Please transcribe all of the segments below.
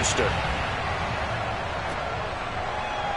Houston.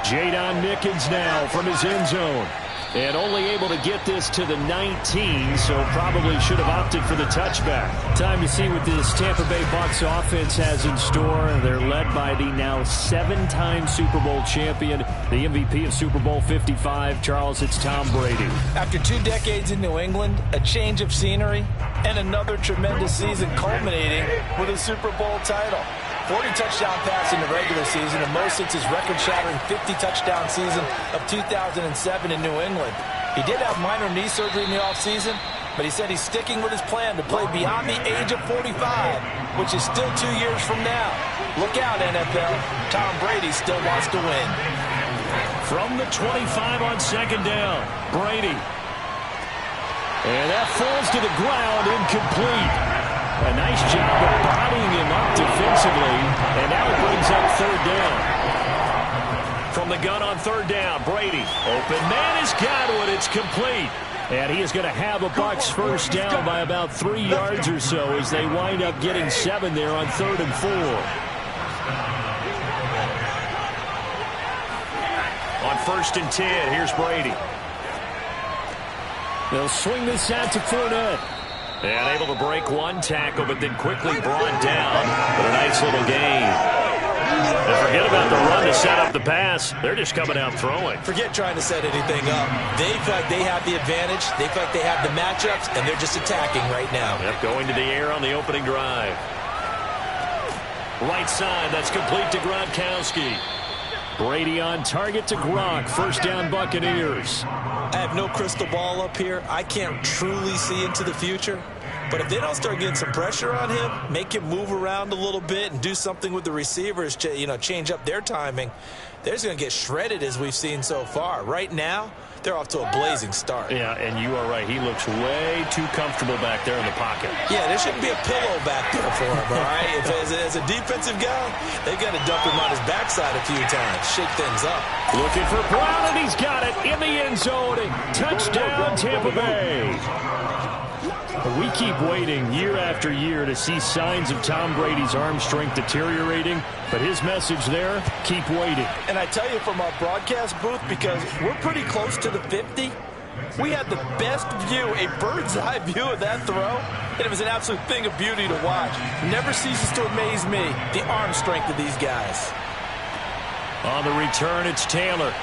Jadon Mickens now from his end zone. And only able to get this to the 19, so probably should have opted for the touchback. Time to see what this Tampa Bay Bucs offense has in store. They're led by the now 7-time Super Bowl champion, the MVP of Super Bowl 55. Charles, it's Tom Brady. After 2 decades in New England, a change of scenery, and another tremendous season culminating with a Super Bowl title. 40 touchdown pass in the regular season, the most since his record-shattering 50-touchdown season of 2007 in New England. He did have minor knee surgery in the offseason, but he said he's sticking with his plan to play beyond the age of 45, which is still 2 years from now. Look out, NFL. Tom Brady still wants to win. From the 25 on second down, Brady. And that falls to the ground, incomplete. A nice job of bottling him up defensively, and now it brings up third down. From the gun on third down, Brady. Open man has got it. It's complete. And he is going to have a Bucs first down by about 3 yards or so as they wind up getting 7 there on 3rd and 4. On 1st and 10, here's Brady. They'll swing this out to Fournette. And able to break one tackle, but then quickly brought down. But a nice little gain. And forget about the run to set up the pass. They're just coming out throwing. Forget trying to set anything up. They feel like they have the advantage. They feel like they have the matchups, and they're just attacking right now. Yep, going to the air on the opening drive. Right side, that's complete to Gronkowski. Brady on target to Gronk. First down, Buccaneers. I have no crystal ball up here. I can't truly see into the future. But if they don't start getting some pressure on him, make him move around a little bit and do something with the receivers, change up their timing, they're just going to get shredded as we've seen so far. Right now, they're off to a blazing start. Yeah, and you are right. He looks way too comfortable back there in the pocket. Yeah, there shouldn't be a pillow back there for him, all right? As a defensive guy, they've got to dump him on his backside a few times, shake things up. Looking for Brown, and he's got it in the end zone. Touchdown, Tampa Bay. We keep waiting year after year to see signs of Tom Brady's arm strength deteriorating, but his message there, keep waiting. And I tell you from our broadcast booth, because we're pretty close to the 50, we had the best view, a bird's-eye view of that throw, and it was an absolute thing of beauty to watch. Never ceases to amaze me, the arm strength of these guys. On the return, it's Taylor.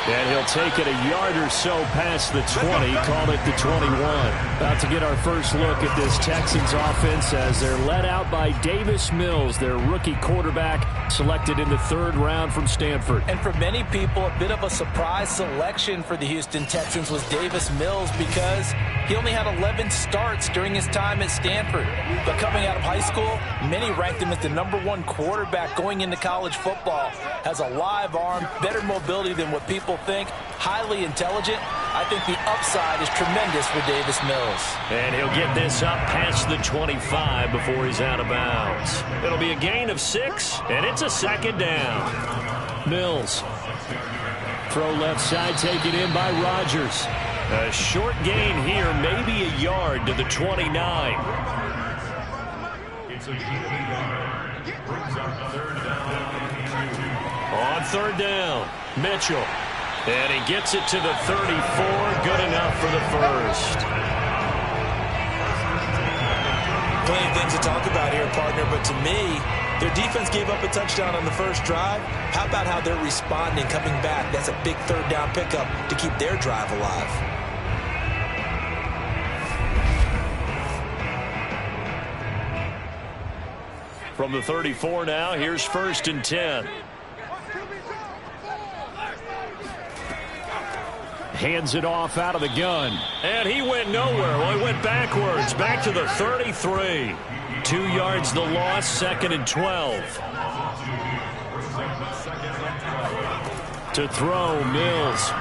And he'll take it a yard or so past the 20, call it the 21. About to get our first look at this Texans offense as they're led out by Davis Mills, their rookie quarterback, selected in the 3rd round from Stanford. And for many people, a bit of a surprise selection for the Houston Texans was Davis Mills because he only had 11 starts during his time at Stanford. But coming out of high school, many ranked him as the #1 quarterback going into college football. Has a live arm, better mobility than what people think, highly intelligent. I think the upside is tremendous for Davis Mills. And he'll get this up past the 25 before he's out of bounds. It'll be a gain of 6, and it's a 2nd down. Mills. Throw left side taken in by Rodgers. A short gain here, maybe a yard to the 29. On 3rd down, Mitchell. And he gets it to the 34. Good enough for the first. Plenty of things to talk about here, partner, but to me, their defense gave up a touchdown on the first drive. How about how they're responding, coming back? That's a big 3rd down pickup to keep their drive alive. From the 34 now, here's 1st and 10. Hands it off out of the gun. And he went nowhere. Well, he went backwards. Back to the 33. 2 yards the loss, 2nd and 12. To throw, Mills.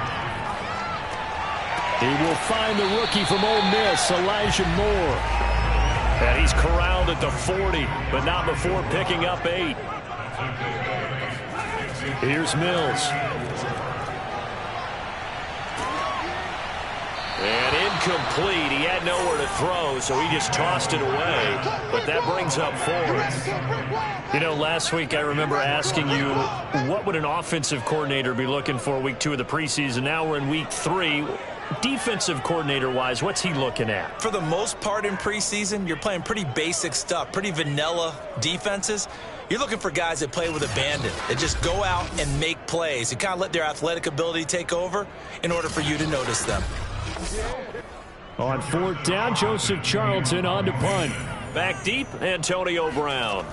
He will find the rookie from Ole Miss, Elijah Moore. And he's corralled at the 40, but not before picking up 8. Here's Mills. And incomplete. He had nowhere to throw, so he just tossed it away. But that brings up fourth. You know, last week I remember asking you, what would an offensive coordinator be looking for week 2 of the preseason? Now we're in week 3. Defensive coordinator-wise, what's he looking at? For the most part in preseason, you're playing pretty basic stuff, pretty vanilla defenses. You're looking for guys that play with abandon, that just go out and make plays and kind of let their athletic ability take over in order for you to notice them. On 4th down, Joseph Charlton on to punt. Back deep, Antonio Brown.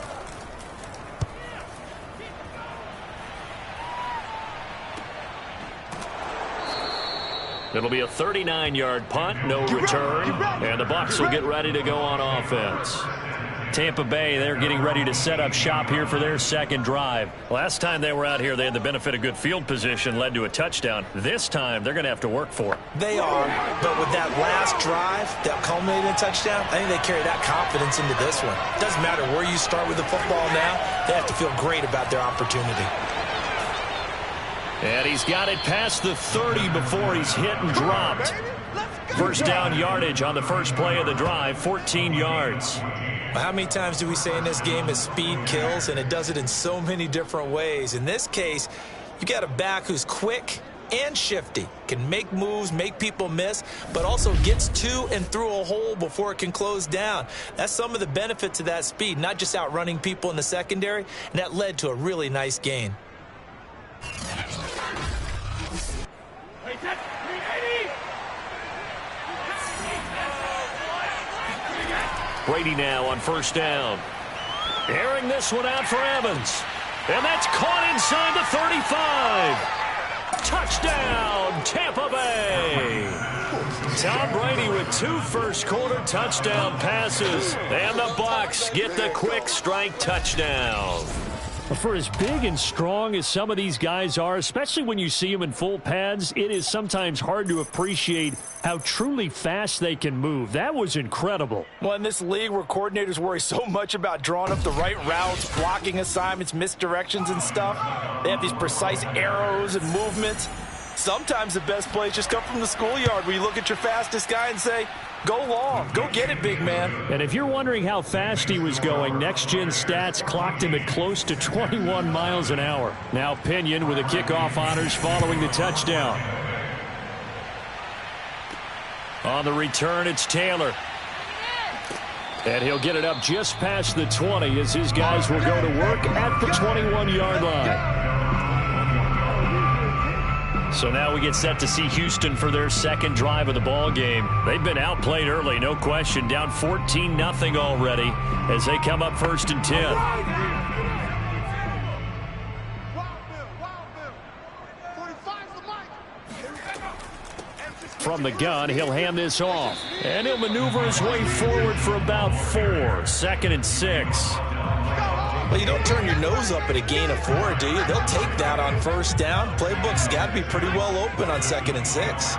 It'll be a 39-yard punt, no return, and the Bucs will get ready to go on offense. Tampa Bay, they're getting ready to set up shop here for their second drive. Last time they were out here, they had the benefit of good field position, led to a touchdown. This time, they're going to have to work for it. They are, but with that last drive, that culminated in touchdown, I think they carry that confidence into this one. Doesn't matter where you start with the football now, they have to feel great about their opportunity. And he's got it past the 30 before he's hit and dropped. First down yardage on the first play of the drive, 14 yards. How many times do we say in this game that speed kills, and it does it in so many different ways? In this case, you got a back who's quick and shifty, can make moves, make people miss, but also gets to and through a hole before it can close down. That's some of the benefits of that speed, not just outrunning people in the secondary, and that led to a really nice gain. Brady now on first down. Airing this one out for Evans. And that's caught inside the 35. Touchdown, Tampa Bay. Tom Brady with 2 first-quarter touchdown passes. And the Bucs get the quick strike touchdown. For as big and strong as some of these guys are, especially when you see them in full pads, it is sometimes hard to appreciate how truly fast they can move. That was incredible. Well, in this league where coordinators worry so much about drawing up the right routes, blocking assignments, misdirections and stuff, they have these precise arrows and movements. Sometimes the best plays just come from the schoolyard where you look at your fastest guy and say, go long, go get it, big man. And if you're wondering how fast he was going, next-gen stats clocked him at close to 21 miles an hour. Now Pinion with the kickoff honors following the touchdown. On the return, it's Taylor. And he'll get it up just past the 20 as his guys will go to work at the 21-yard line. So now we get set to see Houston for their second drive of the ball game. They've been outplayed early, no question, down 14-0 already as they come up 1st and 10. From the gun, he'll hand this off. And he'll maneuver his way forward for about 4. 2nd and 6. Well, you don't turn your nose up at a gain of 4, do you? They'll take that on first down. Playbook's got to be pretty well open on 2nd and 6.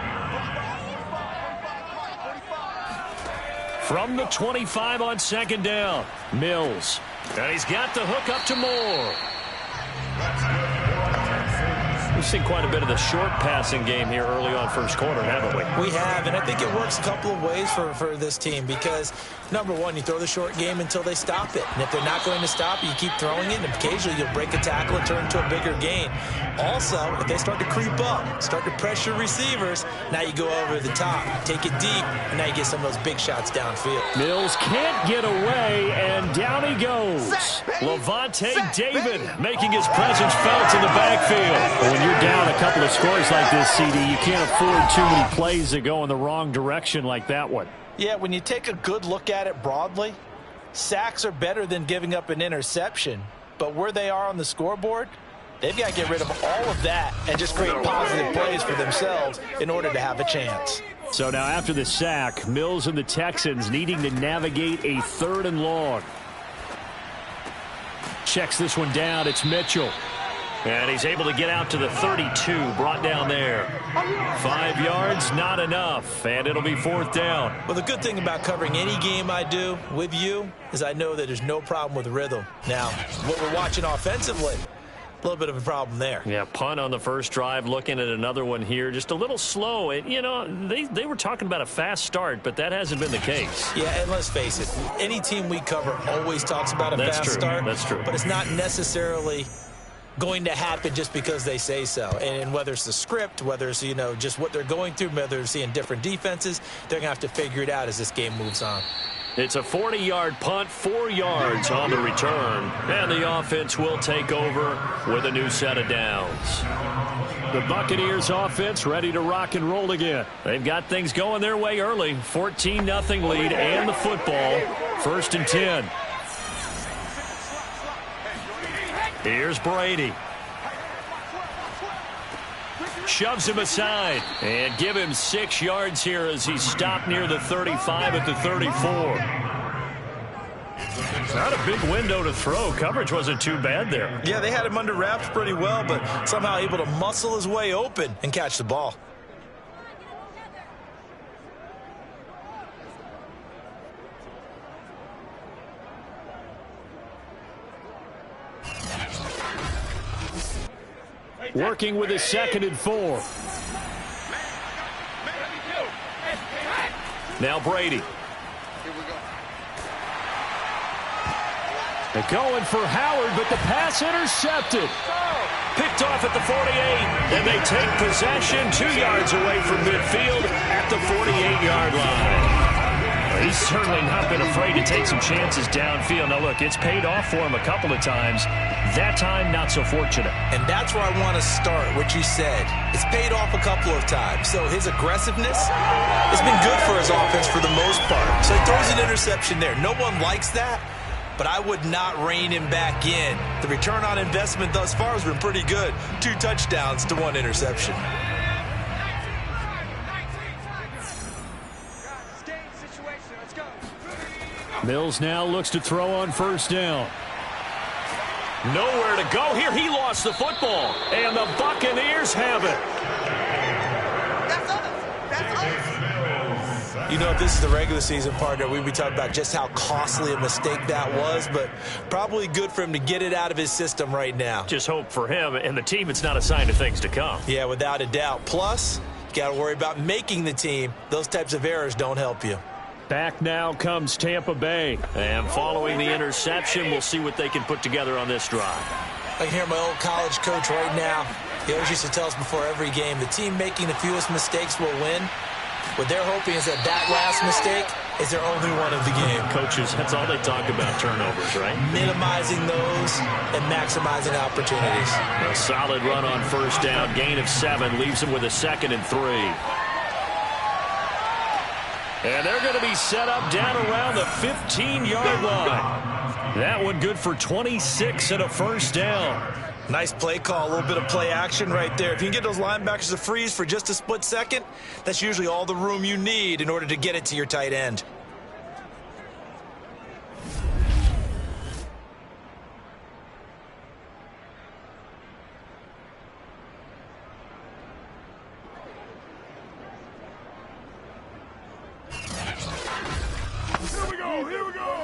From the 25 on 2nd down, Mills. And he's got the hook up to Moore. We've seen quite a bit of the short passing game here early on first quarter, haven't we? We have, and I think it works a couple of ways for this team because, number one, you throw the short game until they stop it. And if they're not going to stop it, you keep throwing it, and occasionally you'll break a tackle and turn into a bigger gain. Also, if they start to creep up, start to pressure receivers, now you go over the top, take it deep, and now you get some of those big shots downfield. Mills can't get away, and down he goes. Levante David making his presence felt in the backfield. When you're down a couple of scores like this, CD, you can't afford too many plays that go in the wrong direction like that one. Yeah, when you take a good look at it broadly, sacks are better than giving up an interception. But where they are on the scoreboard, they've got to get rid of all of that and just create positive plays for themselves in order to have a chance. So now after the sack, Mills and the Texans needing to navigate a 3rd and long. Checks this one down. It's Mitchell. And he's able to get out to the 32, brought down there. 5 yards, not enough, and it'll be 4th down. Well, the good thing about covering any game I do with you is I know that there's no problem with rhythm. Now, what we're watching offensively, little bit of a problem there. Yeah, punt on the first drive, looking at another one here. Just a little slow. And, you know, they were talking about a fast start, but that hasn't been the case. Yeah, and let's face it, any team we cover always talks about a fast start. That's true. But it's not necessarily going to happen just because they say so. And whether it's the script, whether it's, you know, just what they're going through, whether they're seeing different defenses, they're going to have to figure it out as this game moves on. It's a 40-yard punt, 4 yards on the return, and the offense will take over with a new set of downs. The Buccaneers offense ready to rock and roll again. They've got things going their way early. 14-0 lead and the football. 1st and 10. Here's Brady. Shoves him aside and give him 6 yards here as he stopped near the 35 at the 34. Not a big window to throw. Coverage wasn't too bad there. Yeah, they had him under wraps pretty well, but somehow able to muscle his way open and catch the ball. Working with his 2nd and 4. Now Brady. They're going for Howard, but the pass intercepted. Picked off at the 48, and they take possession 2 yards away from midfield at the 48-yard line. He's certainly not been afraid to take some chances downfield. Now, look, it's paid off for him a couple of times. That time, not so fortunate. And that's where I want to start, what you said. It's paid off a couple of times. So his aggressiveness has been good for his offense for the most part. So he throws an interception there. No one likes that, but I would not rein him back in. The return on investment thus far has been pretty good. 2 touchdowns to 1 interception. Mills now looks to throw on 1st down. Nowhere to go here. He lost the football, and the Buccaneers have it. You know, if this is the regular season partner, we'd be talking about just how costly a mistake that was, but probably good for him to get it out of his system right now. Just hope for him and the team it's not a sign of things to come. Yeah, without a doubt. Plus, you got to worry about making the team. Those types of errors don't help you. Back now comes Tampa Bay. And following the interception, we'll see what they can put together on this drive. I can hear my old college coach right now. He always used to tell us before every game, the team making the fewest mistakes will win. What they're hoping is that last mistake is their only one of the game. Coaches, that's all they talk about, turnovers, right? Minimizing those and maximizing opportunities. A solid run on 1st down. Gain of 7 leaves them with a 2nd and 3. And they're going to be set up down around the 15-yard line. That one good for 26 and a 1st down. Nice play call, a little bit of play action right there. If you can get those linebackers to freeze for just a split second, that's usually all the room you need in order to get it to your tight end.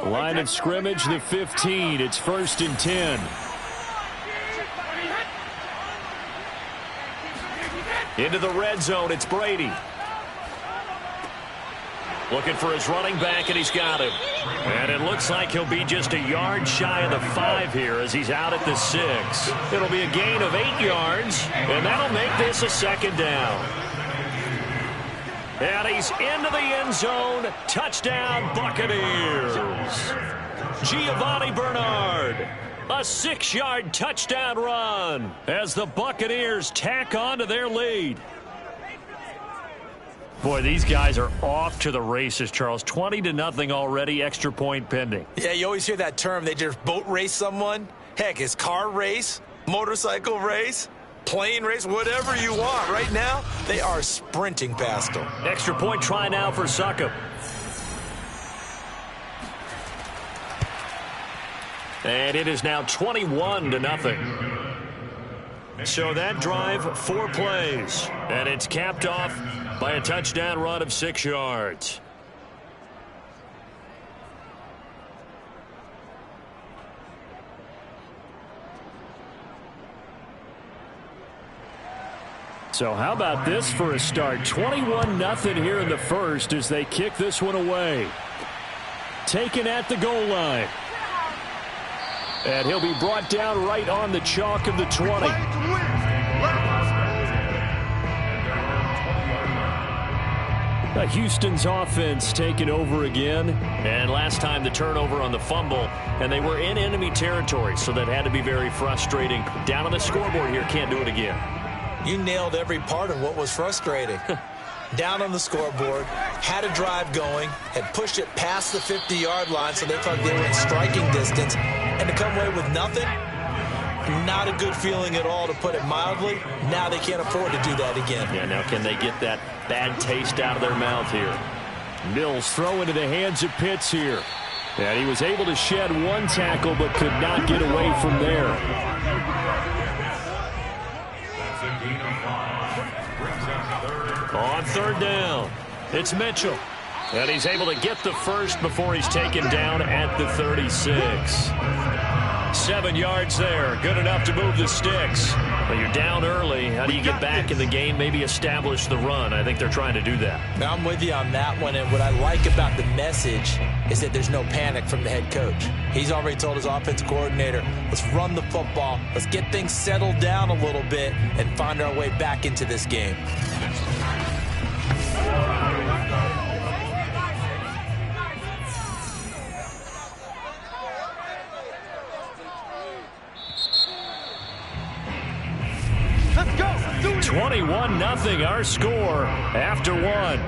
Line of scrimmage, the 15. It's 1st and 10. Into the red zone, it's Brady. Looking for his running back, and he's got him. And it looks like he'll be just a yard shy of the 5 here as he's out at the 6. It'll be a gain of 8 yards, and that'll make this a 2nd down. And he's into the end zone. Touchdown, Buccaneers. Giovanni Bernard. A 6-yard touchdown run as the Buccaneers tack on to their lead. Boy, these guys are off to the races, Charles. 20-0 already, extra point pending. Yeah, you always hear that term. They just boat race someone. Heck, it's car race, motorcycle race, plane race, whatever you want. Right now, they are sprinting past them. Extra point try now for Succop. And it is now 21-0. So that drive, 4 plays. And it's capped off by a touchdown run of 6 yards. So how about this for a start? 21-0 here in the first as they kick this one away. Taken at the goal line. And he'll be brought down right on the chalk of the 20. Houston's offense taking over again. And last time the turnover on the fumble, and they were in enemy territory, so that had to be very frustrating. Down on the scoreboard here, can't do it again. You nailed every part of what was frustrating. Down on the scoreboard, had a drive going, had pushed it past the 50-yard line so they thought they were in striking distance, and to come away with nothing, not a good feeling at all, to put it mildly. Now they can't afford to do that again. Yeah, now can they get that bad taste out of their mouth here? Mills throw into the hands of Pitts here. And he was able to shed one tackle but could not get away from there. On third down, it's Mitchell. And he's able to get the first before he's taken down at the 36. 7 yards there. Good enough to move the sticks. But you're down early. How do you get back in the game? Maybe establish the run. I think they're trying to do that. Now, I'm with you on that one. And what I like about the message is that there's no panic from the head coach. He's already told his offensive coordinator, let's run the football. Let's get things settled down a little bit and find our way back into this game. Let's go. 21-0 our score after one.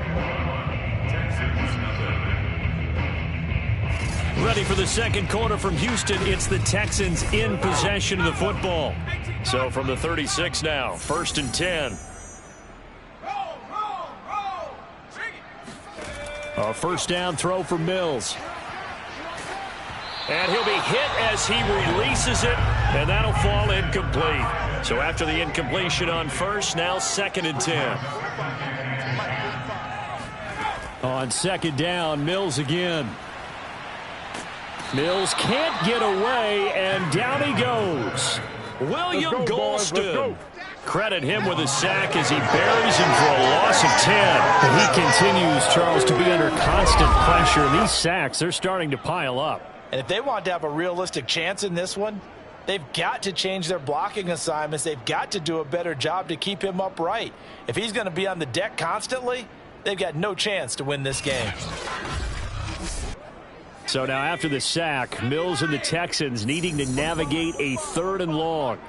Ready for the second quarter from Houston. It's the Texans in possession of the football. So from the 36 now, 1st and 10. A first down throw for Mills. And he'll be hit as he releases it, and that'll fall incomplete. So after the incompletion on first, now 2nd and 10. On second down, Mills again. Mills can't get away, and down he goes. William Golston. Credit him with a sack as he buries him for a loss of 10. And he continues, Charles, to be under constant pressure. These sacks, they're starting to pile up. And if they want to have a realistic chance in this one, they've got to change their blocking assignments. They've got to do a better job to keep him upright. If he's going to be on the deck constantly, they've got no chance to win this game. So now after the sack, Mills and the Texans needing to navigate a 3rd and long.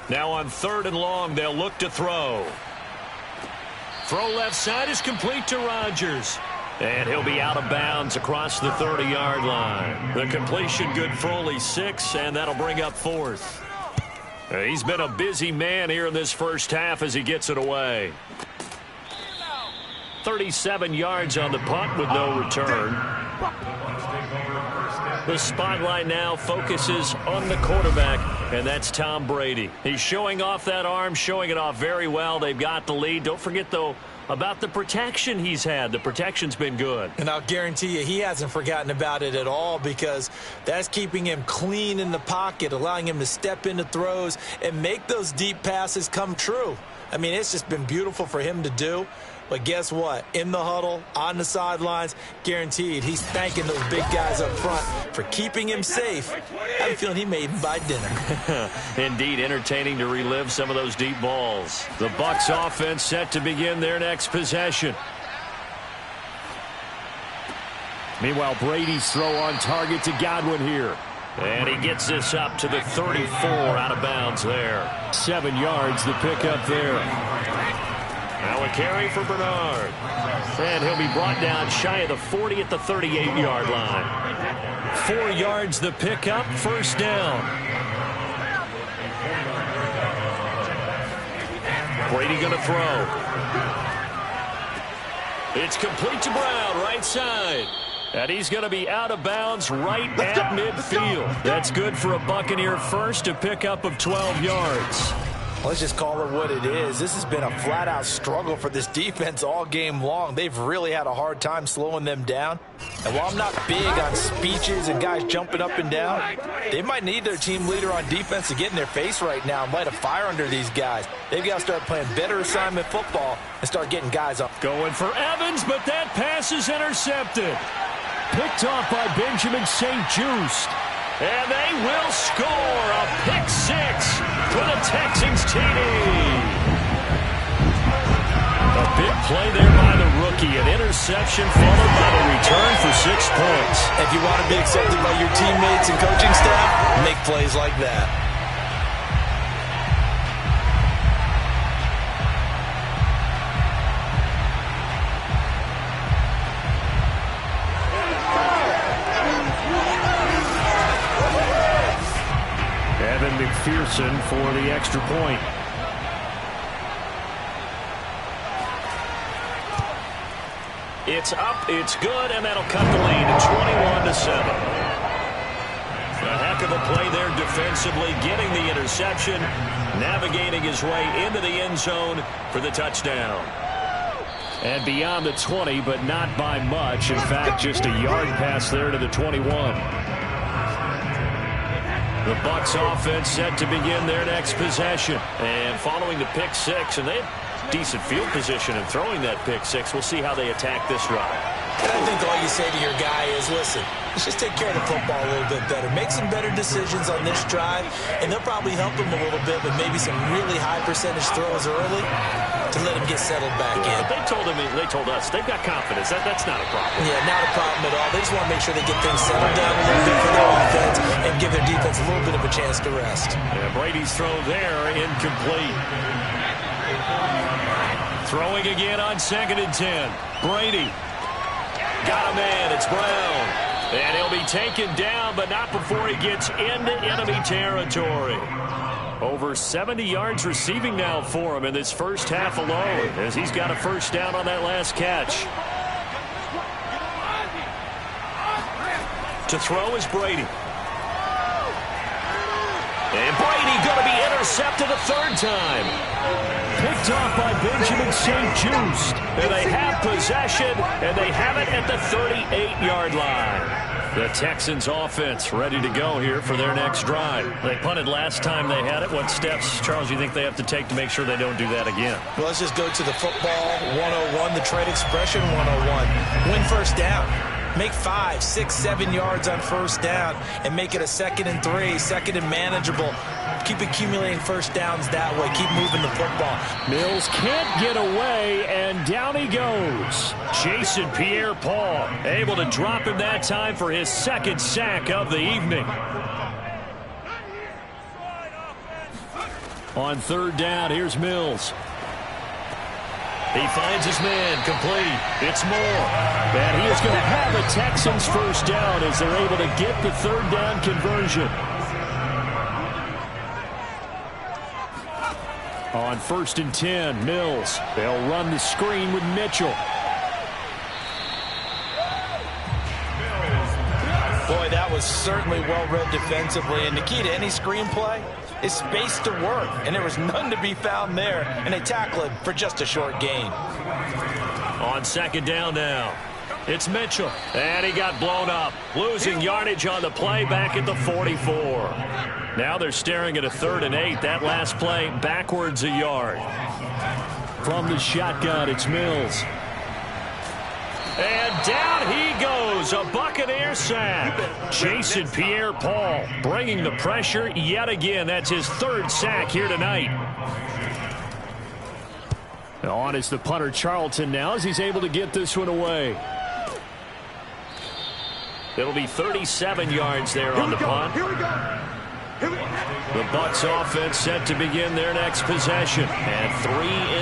Now on 3rd and long, they'll look to throw. Throw left side is complete to Rodgers. And he'll be out of bounds across the 30-yard line. The completion good for only 6, and that'll bring up 4th. He's been a busy man here in this first half as he gets it away. 37 yards on the punt with no return. The spotlight now focuses on the quarterback, and that's Tom Brady. He's showing off that arm, showing it off very well. They've got the lead. Don't forget, though, about the protection he's had. The protection's been good. And I'll guarantee you he hasn't forgotten about it at all, because that's keeping him clean in the pocket, allowing him to step into throws and make those deep passes come true. I mean, it's just been beautiful for him to do. But guess what? In the huddle, on the sidelines, guaranteed he's thanking those big guys up front for keeping him safe. I have a feeling he may even buy dinner. Indeed, entertaining to relive some of those deep balls. The Bucs offense set to begin their next possession. Meanwhile, Brady's throw on target to Godwin here. And he gets this up to the 34, out of bounds there. 7 yards, the pickup there. Now a carry for Bernard. And he'll be brought down shy of the 40 at the 38-yard line. 4 yards the pickup, first down. Brady going to throw. It's complete to Brown, right side. And he's going to be out of bounds right at midfield. That's good for a Buccaneer first, a pickup of 12 yards. Let's just call it what it is. This has been a flat-out struggle for this defense all game long. They've really had a hard time slowing them down. And while I'm not big on speeches and guys jumping up and down, they might need their team leader on defense to get in their face right now and light a fire under these guys. They've got to start playing better assignment football and start getting guys up. Going for Evans, but that pass is intercepted. Picked off by Benjamin St. Just. And they will score a pick six for the Texans TD. A big play there by the rookie. An interception followed by the return for 6 points. If you want to be accepted by your teammates and coaching staff, make plays like that. Evan McPherson for the extra point. It's up, it's good, and that'll cut the lead to 21-7. A heck of a play there defensively, getting the interception, navigating his way into the end zone for the touchdown. And beyond the 20, but not by much. In fact, just a yard pass there to the 21. The Bucs offense set to begin their next possession. And following the pick six, and they have decent field position in throwing that pick six. We'll see how they attack this drive. And I think all you say to your guy is, listen, let's just take care of the football a little bit better. Make some better decisions on this drive, and they'll probably help him a little bit with maybe some really high percentage throws early to let him get settled back in. But they told us they've got confidence. That's not a problem. Yeah, not a problem at all. They just want to make sure they get things settled down a little bit for their offense and give their defense a little bit of a chance to rest. Yeah, Brady's throw there, incomplete. Throwing again on 2nd and 10. Brady. Got a man. It's Brown. And he'll be taken down, but not before he gets into enemy territory. Over 70 yards receiving now for him in this first half alone, as he's got a first down on that last catch. To throw is Brady. And Brady going to be intercepted a third time. Picked off by Benjamin St. Just. And they have possession, and they have it at the 38-yard line. The Texans offense ready to go here for their next drive. They punted last time they had it. What steps, Charles, do you think they have to take to make sure they don't do that again? Well, let's just go to the football 101, the trade expression 101. Win first down. Make 5, 6, 7 yards on first down and make it a 2nd and 3, 2nd and manageable. Keep accumulating first downs that way. Keep moving the football. Mills can't get away, and down he goes. Jason Pierre-Paul able to drop him that time for his 2nd sack of the evening. On 3rd down, here's Mills. He finds his man, complete. It's Moore. And he is going to have a Texans first down as they're able to get the 3rd down conversion. On 1st and 10, Mills. They'll run the screen with Mitchell. Boy, that was certainly well-read defensively. And the key to any screenplay is space to work. And there was none to be found there. And they tackle it for just a short gain. On 2nd down now, it's Mitchell. And he got blown up. Losing yardage on the play back at the 44. Now they're staring at a 3rd and 8. That last play backwards a yard. From the shotgun, it's Mills. And down he goes, a Buccaneer sack. Jason Pierre-Paul bringing the pressure yet again. That's his 3rd sack here tonight. On is the punter Charlton now as he's able to get this one away. It'll be 37 yards there on the punt. Here we go. The Bucs offense set to begin their next possession. And 3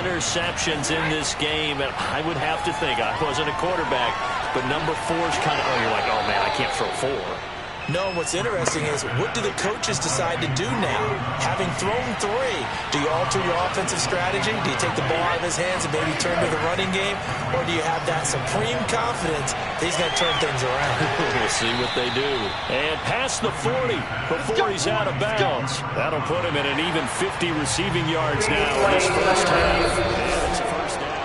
interceptions in this game. And I would have to think, I wasn't a quarterback, but number 4's kind of, you're like, oh, man, I can't throw 4. No, what's interesting is what do the coaches decide to do now? Having thrown 3, do you alter your offensive strategy? Do you take the ball out of his hands and maybe turn to the running game? Or do you have that supreme confidence that he's going to turn things around? We'll see what they do. And past the 40 before he's out of bounds. That'll put him at an even 50 receiving yards now in his first half. And it's a first down.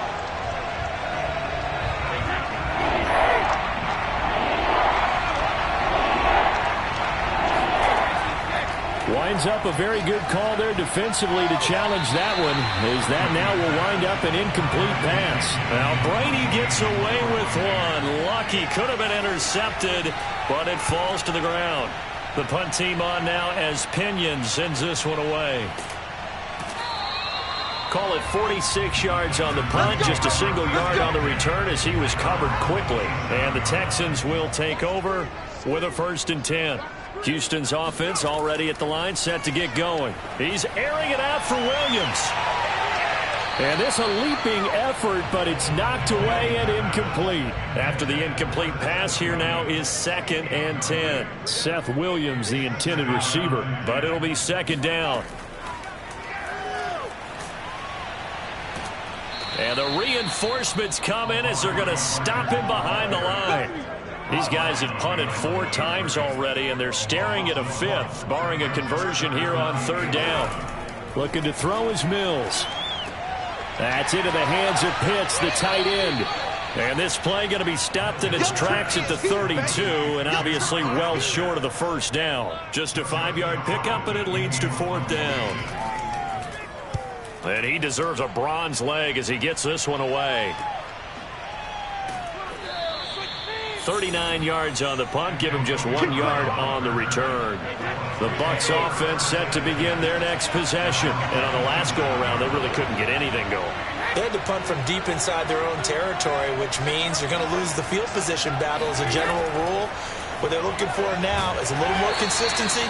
Lines up a very good call there defensively to challenge that one, as that now will wind up an incomplete pass. Now Brady gets away with one. Lucky, could have been intercepted, but it falls to the ground. The punt team on now as Pinion sends this one away. Call it 46 yards on the punt, just a single yard on the return as he was covered quickly. And the Texans will take over with a 1st and 10. Houston's offense already at the line, set to get going. He's airing it out for Williams. And this a leaping effort, but it's knocked away and incomplete. After the incomplete pass, here now is 2nd and 10. Seth Williams, the intended receiver, but it'll be 2nd down. And the reinforcements come in as they're going to stop him behind the line. These guys have punted 4 times already, and they're staring at a 5th, barring a conversion here on 3rd down. Looking to throw is Mills. That's into the hands of Pitts, the tight end. And this play going to be stopped in its tracks at the 32, and obviously well short of the 1st down. Just a 5-yard pickup, and it leads to 4th down. And he deserves a bronze leg as he gets this one away. 39 yards on the punt, give him just 1 yard on the return. The Bucs offense set to begin their next possession. And on the last go-around, they really couldn't get anything going. They had to punt from deep inside their own territory, which means you're going to lose the field position battle as a general rule. What they're looking for now is a little more consistency,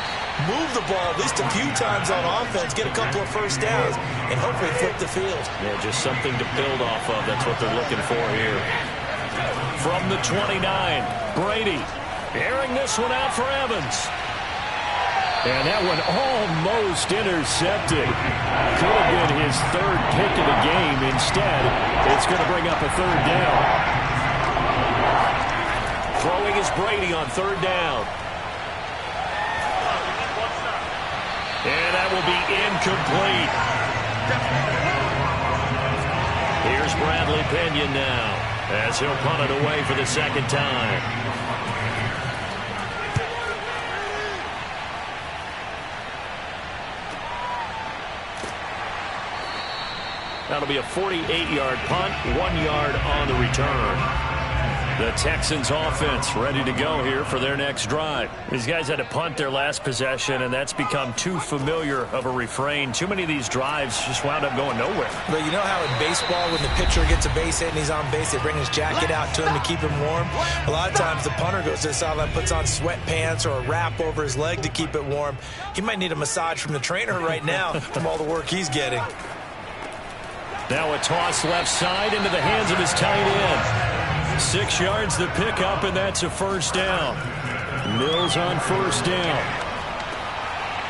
move the ball at least a few times on offense, get a couple of 1st downs, and hopefully flip the field. Yeah, just something to build off of. That's what they're looking for here. From the 29, Brady airing this one out for Evans. And that one almost intercepted. Could have been his 3rd pick of the game. Instead, it's going to bring up a 3rd down. Throwing is Brady on 3rd down. And that will be incomplete. Here's Bradley Pinion now, as he'll punt it away for the 2nd time. That'll be a 48-yard punt, 1 yard on the return. The Texans offense ready to go here for their next drive. These guys had to punt their last possession, and that's become too familiar of a refrain. Too many of these drives just wound up going nowhere. But you know how in baseball, when the pitcher gets a base hit and he's on base, they bring his jacket out to him to keep him warm? A lot of times the punter goes to the sideline, puts on sweatpants or a wrap over his leg to keep it warm. He might need a massage from the trainer right now from all the work he's getting. Now a toss left side into the hands of his tight end. 6 yards the pickup, and that's a 1st down. Mills on 1st down.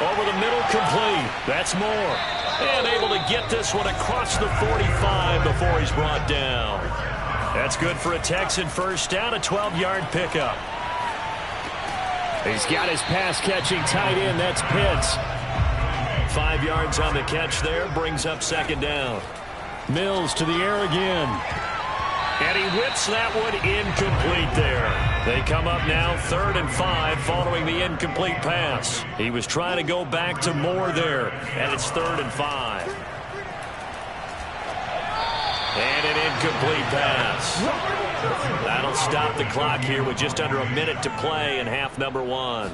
Over the middle, complete. That's Moore. And able to get this one across the 45 before he's brought down. That's good for a Texan 1st down, a 12-yard pickup. He's got his pass-catching tight end. That's Pitts. 5 yards on the catch there, brings up 2nd down. Mills to the air again. And he whips that one incomplete there. They come up now 3rd and 5 following the incomplete pass. He was trying to go back to Moore there, and it's 3rd and 5. And an incomplete pass. That'll stop the clock here with just under a minute to play in half number 1.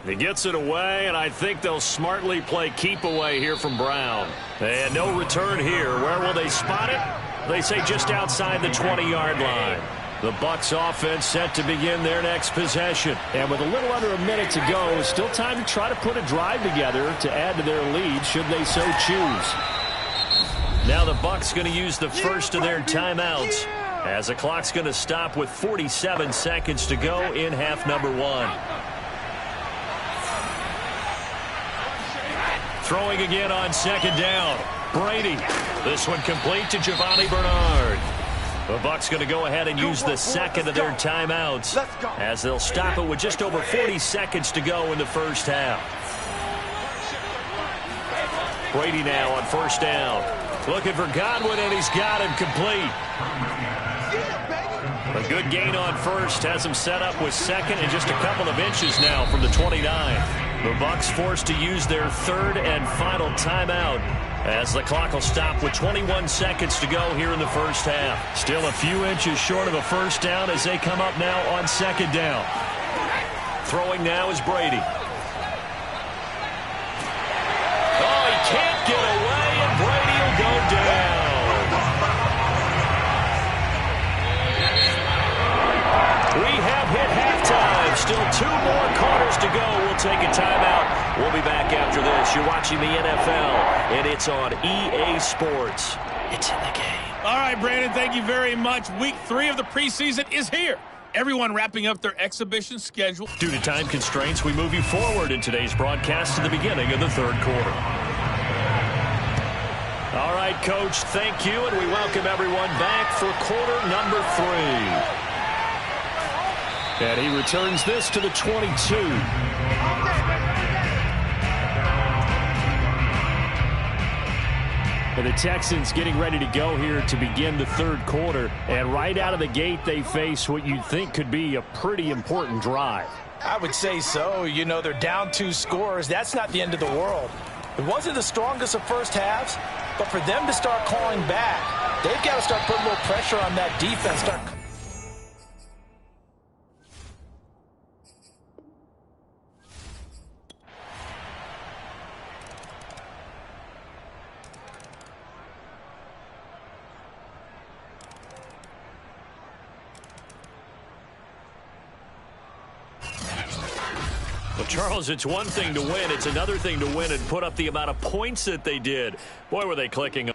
He gets it away, and I think they'll smartly play keep away here from Brown. And no return here. Where will they spot it? They say just outside the 20-yard line. The Bucs offense set to begin their next possession. And with a little under a minute to go, still time to try to put a drive together to add to their lead should they so choose. Now the Bucs going to use the first of their timeouts as the clock's going to stop with 47 seconds to go in half number 1. Throwing again on 2nd down. Brady. This one complete to Giovanni Bernard. The Bucs going to go ahead and use the 2nd of their timeouts as they'll stop it with just over 40 seconds to go in the 1st half. Brady now on 1st down. Looking for Godwin, and he's got him complete. A good gain on 1st has him set up with 2nd and just a couple of inches now from the 29. The Bucs forced to use their third and final timeout as the clock will stop with 21 seconds to go here in the first half. Still a few inches short of a first down as they come up now on second down. Throwing now is Brady. Oh, he can't get away, and Brady will go down. We have hit halftime. Still 2 more quarters to go. We'll take a timeout. We'll be back after this. You're watching the NFL, and it's on EA Sports. It's in the game. All right, Brandon, thank you very much. Week 3 of the preseason is here. Everyone wrapping up their exhibition schedule. Due to time constraints, we move you forward in today's broadcast to the beginning of the third quarter. All right, Coach, thank you, and we welcome everyone back for quarter number 3. And he returns this to the 22. And the Texans getting ready to go here to begin the third quarter. And right out of the gate, they face what you'd think could be a pretty important drive. I would say so. You know, they're down 2 scores. That's not the end of the world. It wasn't the strongest of first halves, but for them to start calling back, they've got to start putting a little pressure on that defense. Well, Charles, it's one thing to win. It's another thing to win and put up the amount of points that they did. Boy, were they clicking.